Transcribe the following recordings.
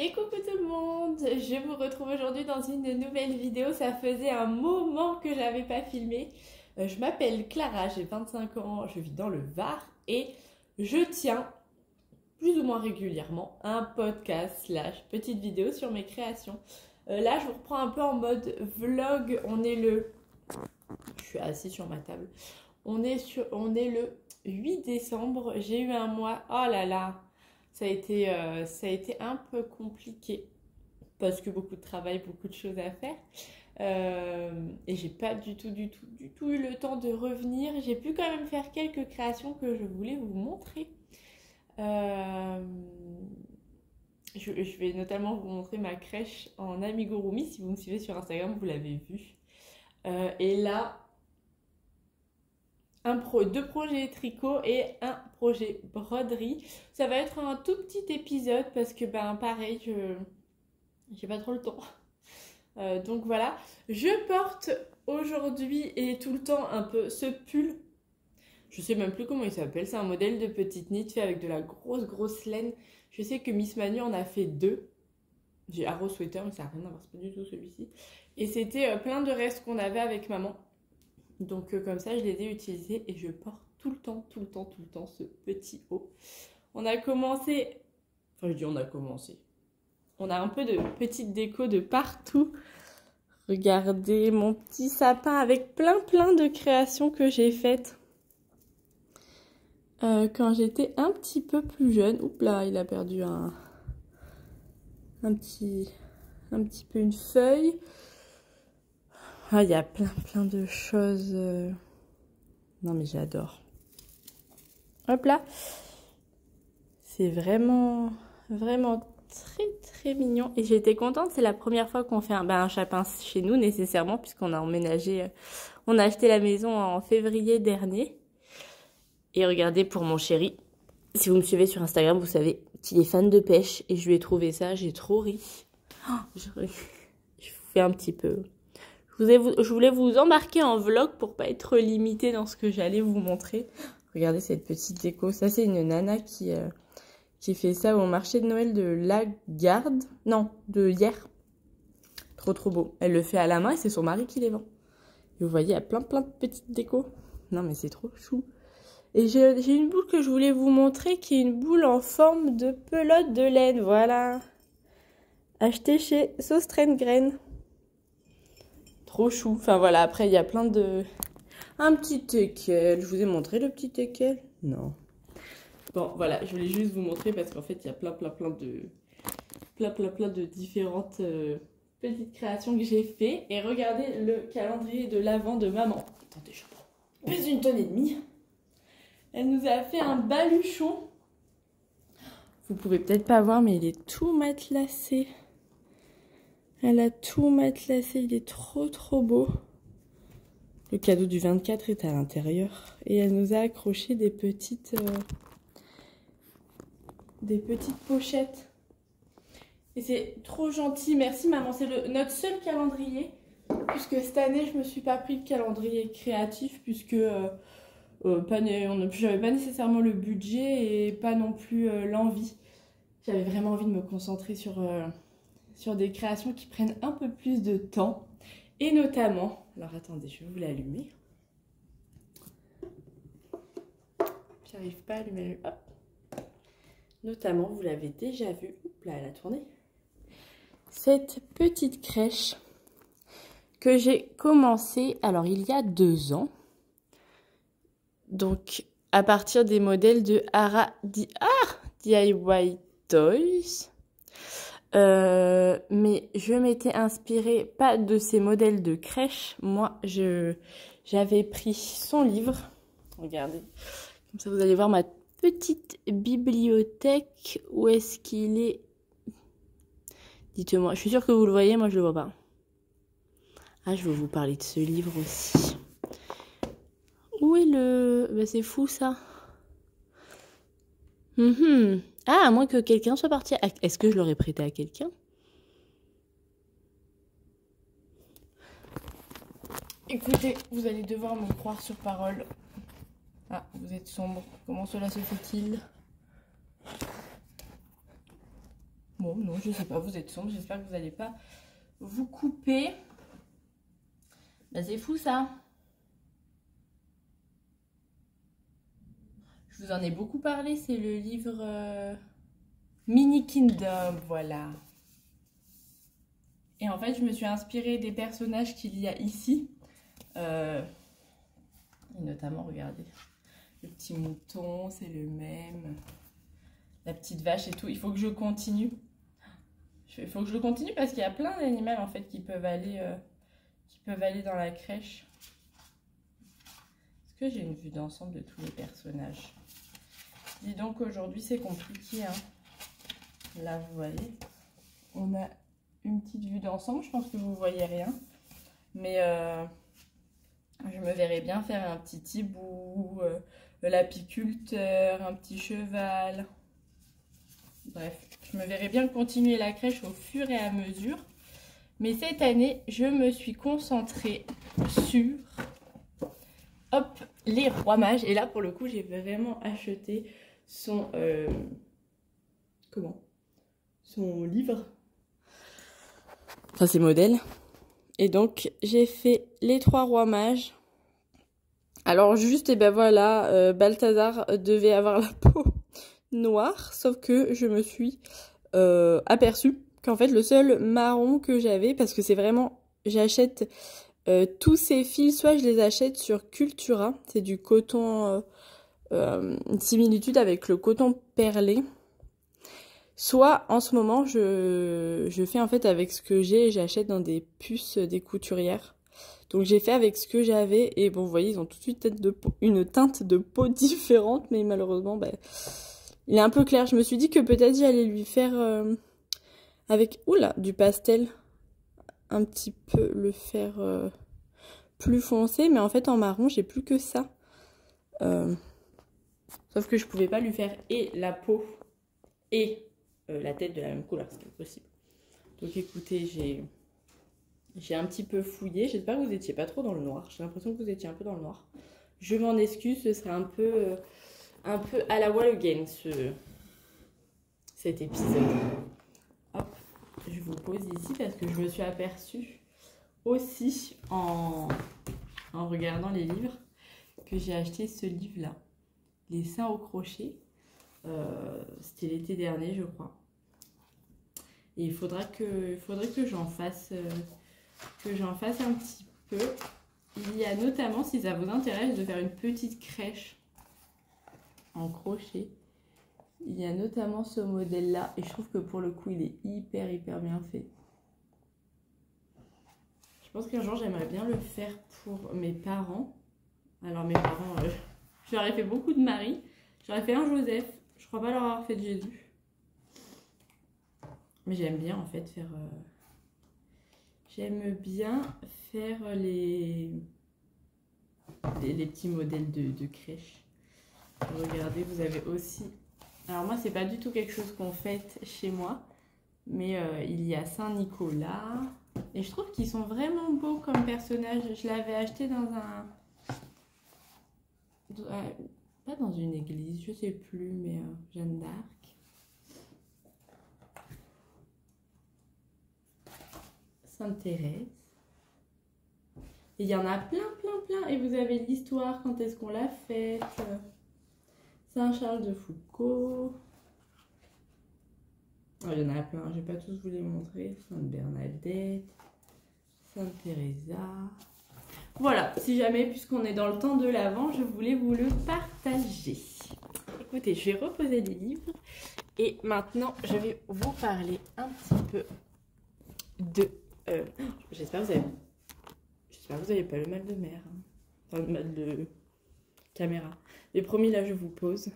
Et coucou tout le monde, je vous retrouve aujourd'hui dans une nouvelle vidéo. Ça faisait un moment que j'avais pas filmé. Je m'appelle Clara, j'ai 25 ans, je vis dans le Var et je tiens plus ou moins régulièrement un podcast slash petite vidéo sur mes créations. Là je vous reprends un peu en mode vlog. Je suis assise sur ma table. On est le 8 décembre, j'ai eu un mois, oh là là, ça a été un peu compliqué parce que beaucoup de travail, beaucoup de choses à faire. Et j'ai pas du tout eu le temps de revenir. J'ai pu quand même faire quelques créations que je voulais vous montrer. Je vais notamment vous montrer ma crèche en amigurumi. Si vous me suivez sur Instagram, vous l'avez vu. Et là, deux projets tricot et un projet broderie. Ça va être un tout petit épisode parce que pareil, j'ai pas trop le temps. Donc voilà, je porte aujourd'hui et tout le temps un peu ce pull. Je sais même plus comment il s'appelle. C'est un modèle de petite knit fait avec de la grosse laine. Je sais que Miss Manu en a fait deux. J'ai Arrow Sweater, mais ça n'a rien à voir, c'est pas du tout celui-ci. Et c'était plein de restes qu'on avait avec maman. Donc comme ça, je les ai utilisés et je porte tout le temps ce petit haut. On a commencé... Enfin, je dis on a commencé. On a un peu de petite déco de partout. Regardez mon petit sapin avec plein de créations que j'ai faites quand j'étais un petit peu plus jeune. Oups là, il a perdu un petit peu une feuille. Ah, il y a plein de choses. Non mais j'adore. Hop là. C'est vraiment très mignon. Et j'étais contente, c'est la première fois qu'on fait un chapin chez nous nécessairement puisqu'on a emménagé, on a acheté la maison en février dernier. Et regardez pour mon chéri, si vous me suivez sur Instagram, vous savez qu'il est fan de pêche et je lui ai trouvé ça, j'ai trop ri. Oh, je vous fais un petit peu... Je voulais vous embarquer en vlog pour pas être limitée dans ce que j'allais vous montrer. Regardez cette petite déco, ça c'est une nana qui fait ça au marché de Noël de la Garde. Non, de hier. Trop beau. Elle le fait à la main et c'est son mari qui les vend. Et vous voyez, il y a plein de petites décos. Non mais c'est trop chou. Et j'ai une boule que je voulais vous montrer qui est une boule en forme de pelote de laine. Voilà. Achetée chez Sostrengren. Trop chou. Enfin voilà, après il y a plein de... Un petit teckel. Je vous ai montré le petit teckel? Non. Bon, voilà, je voulais juste vous montrer parce qu'en fait, il y a plein de différentes petites créations que j'ai fait. Et regardez le calendrier de l'Avent de maman. Attendez, je prends plus d'une tonne et demie. Elle nous a fait un baluchon. Vous pouvez peut-être pas voir, mais il est tout matelassé. Elle a tout matelassé, il est trop beau. Le cadeau du 24 est à l'intérieur. Et elle nous a accroché des petites pochettes. Et c'est trop gentil. Merci maman. C'est notre seul calendrier. Puisque cette année, je me suis pas pris de calendrier créatif. Puisque j'avais pas nécessairement le budget et pas non plus l'envie. J'avais vraiment envie de me concentrer sur des créations qui prennent un peu plus de temps. Et notamment... Alors attendez, je vais vous l'allumer. J'arrive pas à allumer le... Hop. Notamment, vous l'avez déjà vu, oups là, elle a tourné, cette petite crèche que j'ai commencé, alors il y a 2 ans, donc à partir des modèles de DIY Toys, mais je m'étais inspirée pas de ces modèles de crèche, moi j'avais pris son livre, regardez, comme ça vous allez voir ma petite bibliothèque. Où est-ce qu'il est? Dites-moi. Je suis sûre que vous le voyez, moi je le vois pas. Ah, je vais vous parler de ce livre aussi. Où est le... c'est fou ça. Ah, à moins que quelqu'un soit parti. Est-ce que je l'aurais prêté à quelqu'un? Écoutez, vous allez devoir me croire sur parole. Ah, vous êtes sombre. Comment cela se fait-il? Bon, non, je sais pas, vous êtes sombre, j'espère que vous n'allez pas vous couper. Bah, c'est fou ça. Je vous en ai beaucoup parlé, c'est le livre Mini Kingdom, voilà. Et en fait, je me suis inspirée des personnages qu'il y a ici. Et notamment, regardez, le petit mouton, c'est le même. La petite vache et tout. Il faut que je continue. Il faut que je continue parce qu'il y a plein d'animaux en fait qui peuvent aller dans la crèche. Est-ce que j'ai une vue d'ensemble de tous les personnages? Dis donc aujourd'hui c'est compliqué. Hein. Là vous voyez, on a une petite vue d'ensemble. Je pense que vous voyez rien. Mais je me verrais bien faire un petit hibou, l'apiculteur, un petit cheval. Bref, je me verrais bien continuer la crèche au fur et à mesure. Mais cette année, je me suis concentrée sur les rois mages. Et là, pour le coup, j'ai vraiment acheté son livre. Enfin, ses modèles. Et donc, j'ai fait les 3 rois mages. Alors juste, et ben voilà, Balthazar devait avoir la peau noire, sauf que je me suis aperçue qu'en fait le seul marron que j'avais, parce que c'est vraiment, j'achète tous ces fils, soit je les achète sur Cultura, c'est du coton, une similitude avec le coton perlé, soit en ce moment je fais en fait avec ce que j'ai, j'achète dans des puces des couturières. Donc j'ai fait avec ce que j'avais et bon vous voyez ils ont tout de suite une teinte de peau différente, mais malheureusement ben, il est un peu clair. Je me suis dit que peut-être j'allais lui faire avec du pastel, un petit peu le faire plus foncé, mais en fait en marron j'ai plus que ça. Sauf que je pouvais pas lui faire et la peau et la tête de la même couleur, c'est impossible. Donc écoutez, j'ai un petit peu fouillé. J'espère que vous n'étiez pas trop dans le noir. J'ai l'impression que vous étiez un peu dans le noir. Je m'en excuse, ce serait un peu à la Wall Again cet épisode. Hop, je vous pose ici parce que je me suis aperçue aussi en regardant les livres que j'ai acheté ce livre-là. Les seins au crochet. C'était l'été dernier, je crois. Et il faudrait que j'en fasse... un petit peu. Il y a notamment, si ça vous intéresse, de faire une petite crèche en crochet. Il y a notamment ce modèle-là. Et je trouve que pour le coup, il est hyper bien fait. Je pense qu'un jour, j'aimerais bien le faire pour mes parents. Alors mes parents, je leur ai fait beaucoup de Marie. J'aurais fait un Joseph. Je crois pas leur avoir fait de Jésus. Mais j'aime bien en fait faire... J'aime bien faire les petits modèles de crèche. Regardez, vous avez aussi... Alors moi, c'est pas du tout quelque chose qu'on fête chez moi. Mais il y a Saint-Nicolas. Et je trouve qu'ils sont vraiment beaux comme personnages. Je l'avais acheté dans un... Pas dans une église, je sais plus, mais Jeanne d'Arc. Sainte-Thérèse. Et il y en a plein. Et vous avez l'histoire, quand est-ce qu'on l'a faite. Saint-Charles de Foucault. Oh, il y en a plein, je ne vais pas tous vous les montrer. Sainte-Bernadette. Sainte-Thérésa. Voilà, si jamais, puisqu'on est dans le temps de l'Avent, je voulais vous le partager. Écoutez, je vais reposer les livres. Et maintenant, je vais vous parler un petit peu de... J'espère que vous n'avez pas le mal de mer. Hein. Enfin, le mal de caméra. Les promis, là, je vous pose.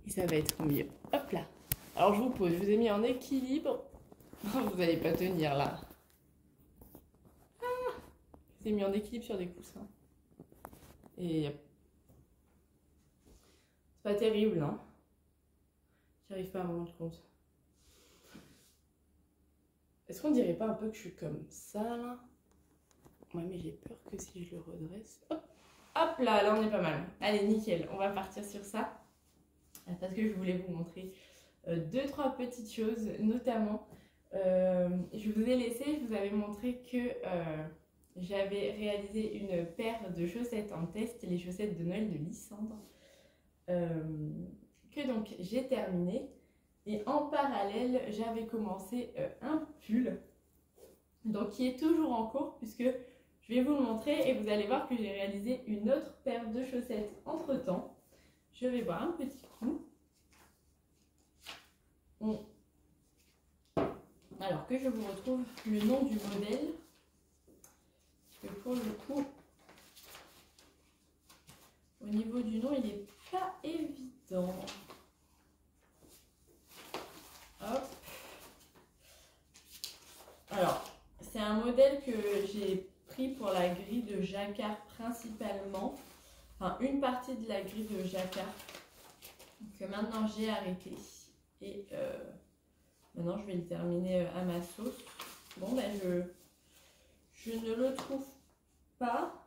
Et ça va être mieux. Hop là. Alors, je vous pose. Je vous ai mis en équilibre. Vous n'allez pas tenir, là. Ah, je vous ai mis en équilibre sur des coussins. Et... c'est pas terrible, hein. J'arrive pas à me rendre compte. Est-ce qu'on dirait pas un peu que je suis comme ça, là? Ouais, mais j'ai peur que si je le redresse... Hop, hop là, on est pas mal. Allez, nickel, on va partir sur ça. Parce que je voulais vous montrer 2-3 petites choses, notamment je vous ai laissé, je vous avais montré que j'avais réalisé une paire de chaussettes en test, les chaussettes de Noël de Lysandre, que donc j'ai terminé. Et en parallèle, j'avais commencé un pull, donc qui est toujours en cours, puisque je vais vous le montrer et vous allez voir que j'ai réalisé une autre paire de chaussettes entre temps. Je vais boire un petit coup. Alors que je vous retrouve le nom du modèle, parce que pour le coup, au niveau du nom, il n'est pas évident. Hop. Alors, c'est un modèle que j'ai pris pour la grille de jacquard principalement. Enfin, une partie de la grille de jacquard que maintenant j'ai arrêté. Et maintenant, je vais le terminer à ma sauce. Bon, ben, je ne le trouve pas.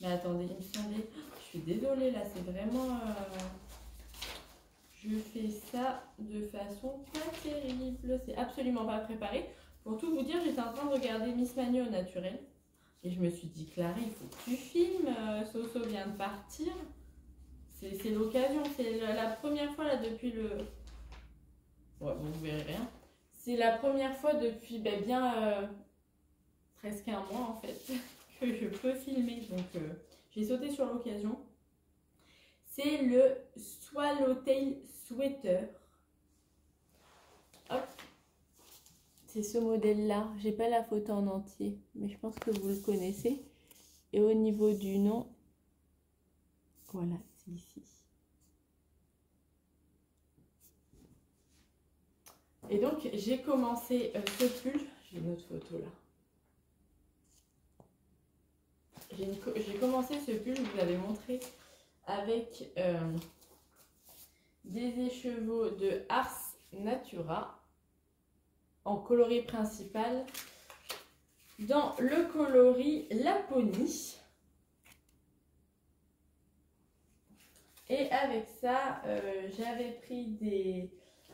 Mais attendez, il me semblait... Je suis désolée, là, c'est vraiment... Je fais ça de façon pas terrible. C'est absolument pas préparé. Pour tout vous dire, j'étais en train de regarder Miss Manu au naturel. Et je me suis dit, Clarisse, il faut que tu filmes. Soso vient de partir. C'est l'occasion. C'est la première fois là depuis le... Ouais, bon, vous verrez rien. C'est la première fois depuis bien presque un mois en fait que je peux filmer. Donc j'ai sauté sur l'occasion. C'est le Swallowtail Sweater. Hop. C'est ce modèle-là. J'ai pas la photo en entier, mais je pense que vous le connaissez. Et au niveau du nom, voilà, c'est ici. Et donc, j'ai commencé ce pull. J'ai une autre photo là. J'ai commencé ce pull, je vous l'avais montré, avec des écheveaux de Ars Natura en coloris principal dans le coloris Laponie. Et avec ça, j'avais pris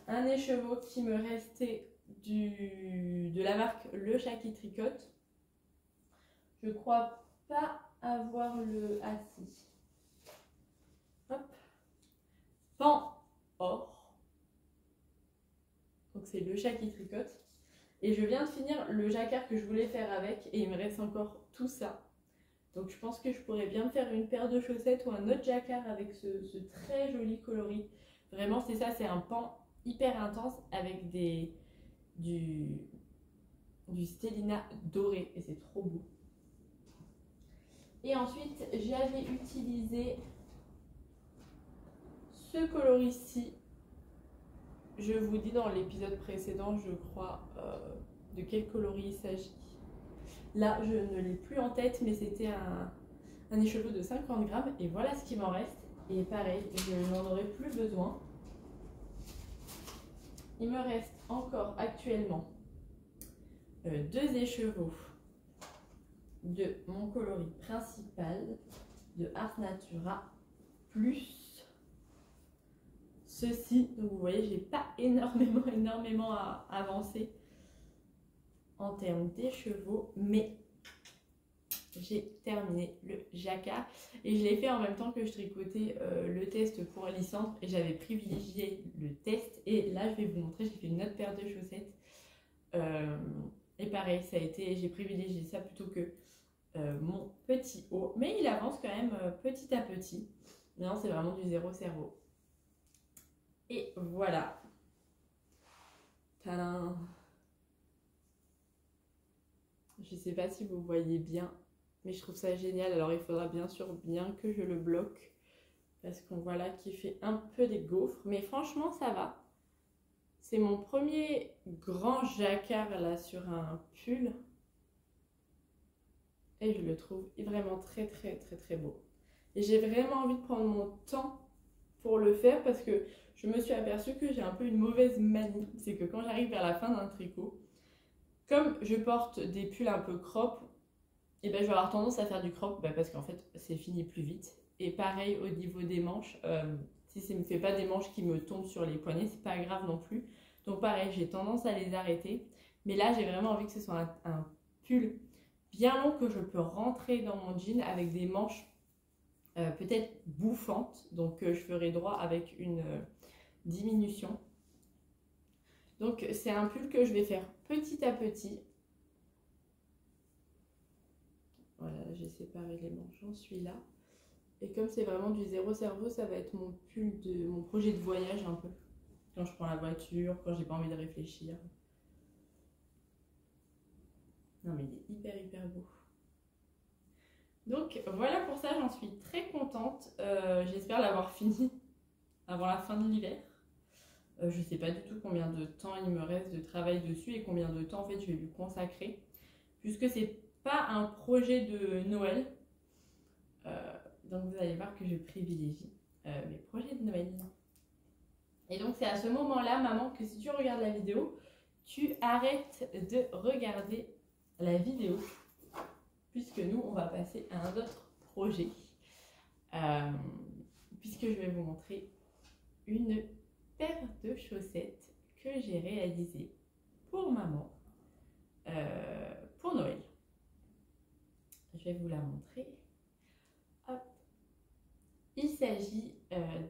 un écheveau qui me restait de la marque Le Chat qui tricote. Je crois pas avoir le assis. Hop. Pan or. Donc c'est Le Chat qui tricote. Et je viens de finir le jacquard que je voulais faire avec et il me reste encore tout ça. Donc je pense que je pourrais bien me faire une paire de chaussettes ou un autre jacquard avec ce très joli coloris. Vraiment c'est ça, c'est un pan hyper intense avec du stellina doré et c'est trop beau. Et ensuite j'avais utilisé ce coloris-ci. Je vous dis dans l'épisode précédent, je crois, de quel coloris il s'agit. Là, je ne l'ai plus en tête, mais c'était un écheveau de 50 grammes. Et voilà ce qui m'en reste. Et pareil, je n'en aurai plus besoin. Il me reste encore actuellement 2 écheveaux de mon coloris principal de Ars Natura, plus ceci. Donc vous voyez, j'ai pas énormément à avancer en termes d'écheveaux, mais j'ai terminé le jacquard et je l'ai fait en même temps que je tricotais le test pour Lysandre et j'avais privilégié le test. Et là je vais vous montrer, j'ai fait une autre paire de chaussettes et pareil, ça a été, j'ai privilégié ça plutôt que mon petit haut, mais il avance quand même petit à petit. Non, c'est vraiment du zéro cerveau. Et voilà. Tadam! Je sais pas si vous voyez bien, mais je trouve ça génial. Alors il faudra bien sûr bien que je le bloque parce qu'on voit là qu'il fait un peu des gaufres, mais franchement ça va. C'est mon premier grand jacquard là sur un pull et je le trouve vraiment très beau. Et j'ai vraiment envie de prendre mon temps pour le faire parce que je me suis aperçue que j'ai un peu une mauvaise manie. C'est que quand j'arrive vers la fin d'un tricot, comme je porte des pulls un peu crop, et ben je vais avoir tendance à faire du crop parce qu'en fait c'est fini plus vite. Et pareil au niveau des manches, Si ça ne me fait pas des manches qui me tombent sur les poignets, c'est pas grave non plus. Donc pareil, j'ai tendance à les arrêter. Mais là, j'ai vraiment envie que ce soit un pull bien long que je peux rentrer dans mon jean avec des manches peut-être bouffantes. Donc je ferai droit avec une diminution. Donc c'est un pull que je vais faire petit à petit. Voilà, j'ai séparé les manches, j'en suis là. Et comme c'est vraiment du zéro cerveau, ça va être mon pull de mon projet de voyage un peu. Quand je prends la voiture, quand j'ai pas envie de réfléchir. Non mais il est hyper beau. Donc voilà pour ça, j'en suis très contente. J'espère l'avoir fini avant la fin de l'hiver. Je sais pas du tout combien de temps il me reste de travail dessus et combien de temps en fait je vais lui consacrer. Puisque c'est pas un projet de Noël. Donc vous allez voir que je privilégie mes projets de Noël. Et donc c'est à ce moment-là, maman, que si tu regardes la vidéo, tu arrêtes de regarder la vidéo. Puisque nous, on va passer à un autre projet. Puisque je vais vous montrer une paire de chaussettes que j'ai réalisée pour maman pour Noël. Je vais vous la montrer. Hop. Il s'agit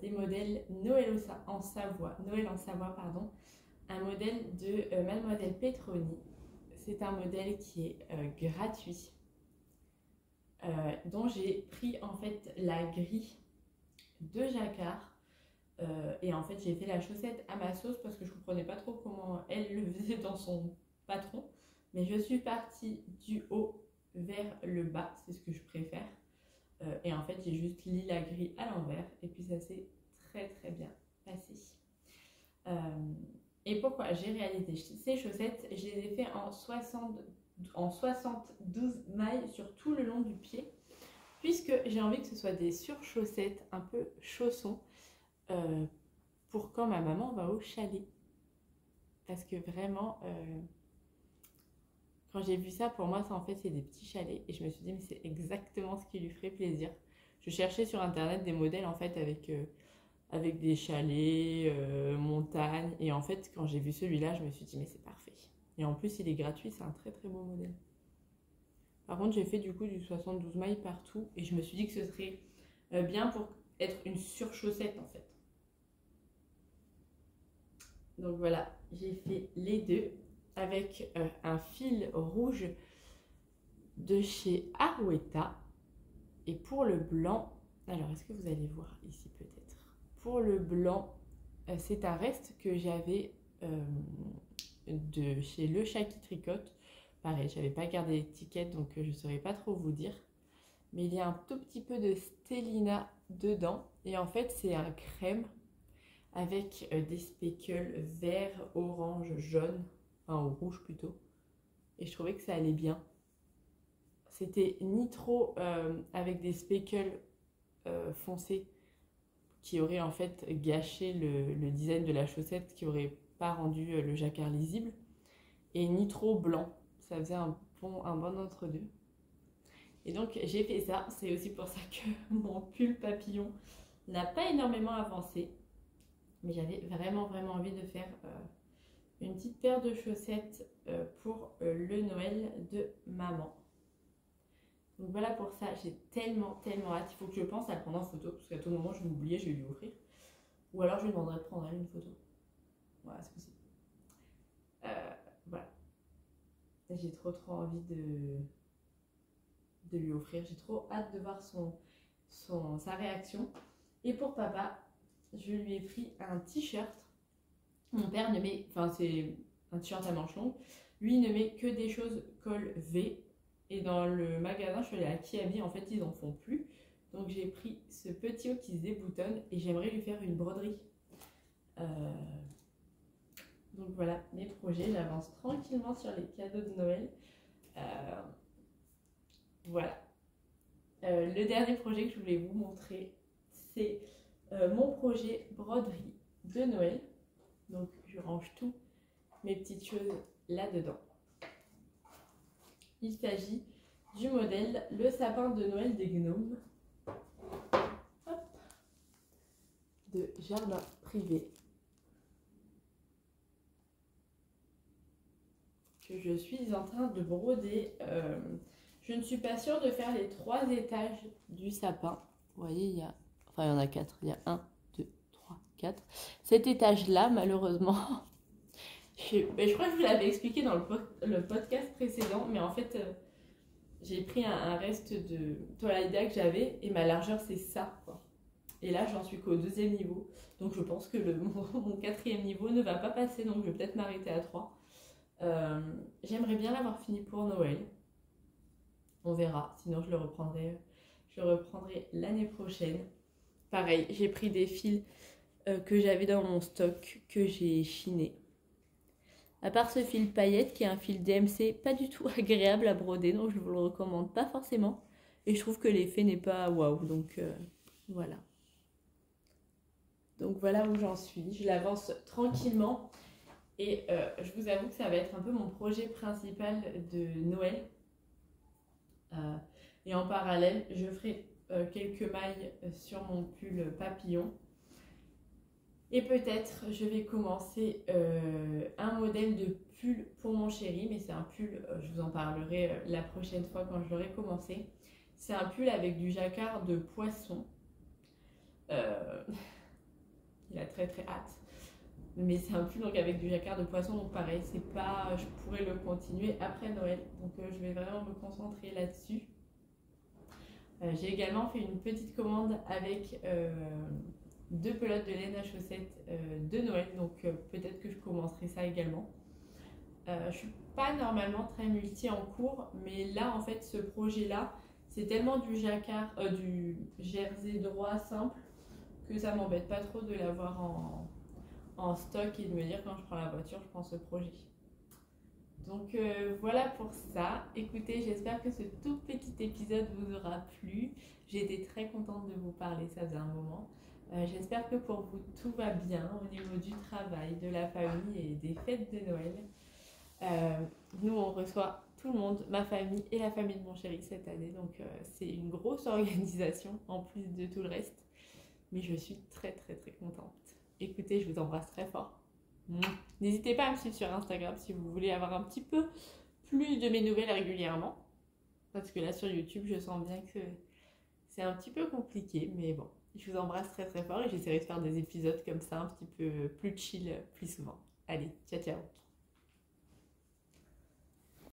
des modèles Noël en Savoie, pardon, un modèle de Mademoiselle Petroni. C'est un modèle qui est gratuit, dont j'ai pris en fait la grille de jacquard. Et en fait, j'ai fait la chaussette à ma sauce parce que je ne comprenais pas trop comment elle le faisait dans son patron. Mais je suis partie du haut vers le bas, c'est ce que je préfère. Et en fait, j'ai juste lié la grille à l'envers et puis ça s'est très bien passé. Et pourquoi j'ai réalisé ces chaussettes? Je les ai fait en 72 mailles sur tout le long du pied, puisque j'ai envie que ce soit des surchaussettes un peu chaussons pour quand ma maman va au chalet. Parce que vraiment, quand j'ai vu ça, pour moi, ça en fait c'est des petits chalets et je me suis dit mais c'est exactement ce qui lui ferait plaisir. Je cherchais sur internet des modèles en fait avec des chalets, montagnes, et en fait quand j'ai vu celui-là, je me suis dit mais c'est parfait. Et en plus il est gratuit, c'est un très beau modèle. Par contre j'ai fait du coup du 72 mailles partout et je me suis dit que ce serait bien pour être une surchaussette en fait. Donc voilà, j'ai fait les deux avec un fil rouge de chez Arouetta. Et pour le blanc, alors est-ce que vous allez voir ici peut-être? Pour le blanc, c'est un reste que j'avais de chez Le Chat qui tricote. Pareil, je n'avais pas gardé l'étiquette donc je ne saurais pas trop vous dire. Mais il y a un tout petit peu de Stellina dedans. Et en fait, c'est un crème avec des speckles vert, orange, jaune, enfin rouge plutôt. Et je trouvais que ça allait bien. C'était ni trop avec des speckles foncés qui auraient en fait gâché le design de la chaussette, qui n'aurait pas rendu le jacquard lisible, et ni trop blanc. Ça faisait un bon entre-deux. Et donc j'ai fait ça. C'est aussi pour ça que mon pull papillon n'a pas énormément avancé. Mais j'avais vraiment envie de faire une petite paire de chaussettes pour le Noël de maman. Donc voilà pour ça, j'ai tellement hâte. Il faut que je pense à le prendre en photo parce qu'à tout moment je vais m'oublier, je vais lui offrir. Ou alors je lui demanderai de prendre elle une photo. Voilà, c'est possible. Voilà. J'ai trop envie de lui offrir. J'ai trop hâte de voir sa réaction. Et pour papa, je lui ai pris un t-shirt. Mon père ne met, enfin c'est un t-shirt à manches longues. Lui ne met que des choses col V. Et dans le magasin, je suis allée à Kiabi, en fait ils en font plus. Donc j'ai pris ce petit haut qui se déboutonne et j'aimerais lui faire une broderie. Donc voilà mes projets, j'avance tranquillement sur les cadeaux de Noël. Voilà. Le dernier projet que je voulais vous montrer, c'est mon projet broderie de Noël. Donc je range tout mes petites choses là-dedans. Il s'agit du modèle Le sapin de Noël des gnomes. Hop. de jardin privé que je suis en train de broder. Je ne suis pas sûre de faire les 3 étages du sapin. Vous voyez, il y en a 4. Il y a 1, 2, 3, 4. Cet étage-là, malheureusement, je crois que je vous l'avais expliqué dans le podcast précédent, mais en fait, j'ai pris un reste de toile Aida que j'avais et ma largeur, c'est ça, quoi. Et là, j'en suis qu'au 2e niveau. Donc, je pense que mon 4e niveau ne va pas passer, donc je vais peut-être m'arrêter à 3. J'aimerais bien l'avoir fini pour Noël. On verra, sinon je le reprendrai l'année prochaine. Pareil, j'ai pris des fils que j'avais dans mon stock, que j'ai chiné. À part ce fil paillette qui est un fil DMC pas du tout agréable à broder, donc je vous le recommande pas forcément. Et je trouve que l'effet n'est pas waouh, donc voilà. Donc voilà où j'en suis. Je l'avance tranquillement. Et je vous avoue que ça va être un peu mon projet principal de Noël. Et en parallèle, je ferai quelques mailles sur mon pull papillon. Et peut-être je vais commencer un modèle de pull pour mon chéri, mais c'est un pull, je vous en parlerai la prochaine fois quand je l'aurai commencé. C'est un pull avec du jacquard de poisson. Il a très très hâte. Mais c'est un pull donc avec du jacquard de poisson, donc pareil, c'est pas, je pourrais le continuer après Noël. Donc je vais vraiment me concentrer là-dessus. J'ai également fait une petite commande avec 2 pelotes de laine à chaussettes de Noël, donc peut-être que je commencerai ça également. Je suis pas normalement très multi en cours, mais là en fait ce projet-là, c'est tellement du jacquard, du jersey droit simple que ça m'embête pas trop de l'avoir en stock et de me dire quand je prends la voiture, je prends ce projet. Donc voilà pour ça. Écoutez, j'espère que ce tout petit épisode vous aura plu. J'ai été très contente de vous parler, ça faisait un moment. J'espère que pour vous tout va bien au niveau du travail, de la famille et des fêtes de Noël. Nous on reçoit tout le monde, ma famille et la famille de mon chéri cette année. Donc c'est une grosse organisation en plus de tout le reste. Mais je suis très très très contente. Écoutez, je vous embrasse très fort. N'hésitez pas à me suivre sur Instagram si vous voulez avoir un petit peu plus de mes nouvelles régulièrement. Parce que là sur YouTube, je sens bien que c'est un petit peu compliqué. Mais bon, je vous embrasse très très fort et j'essaierai de faire des épisodes comme ça un petit peu plus chill plus souvent. Allez, ciao ciao.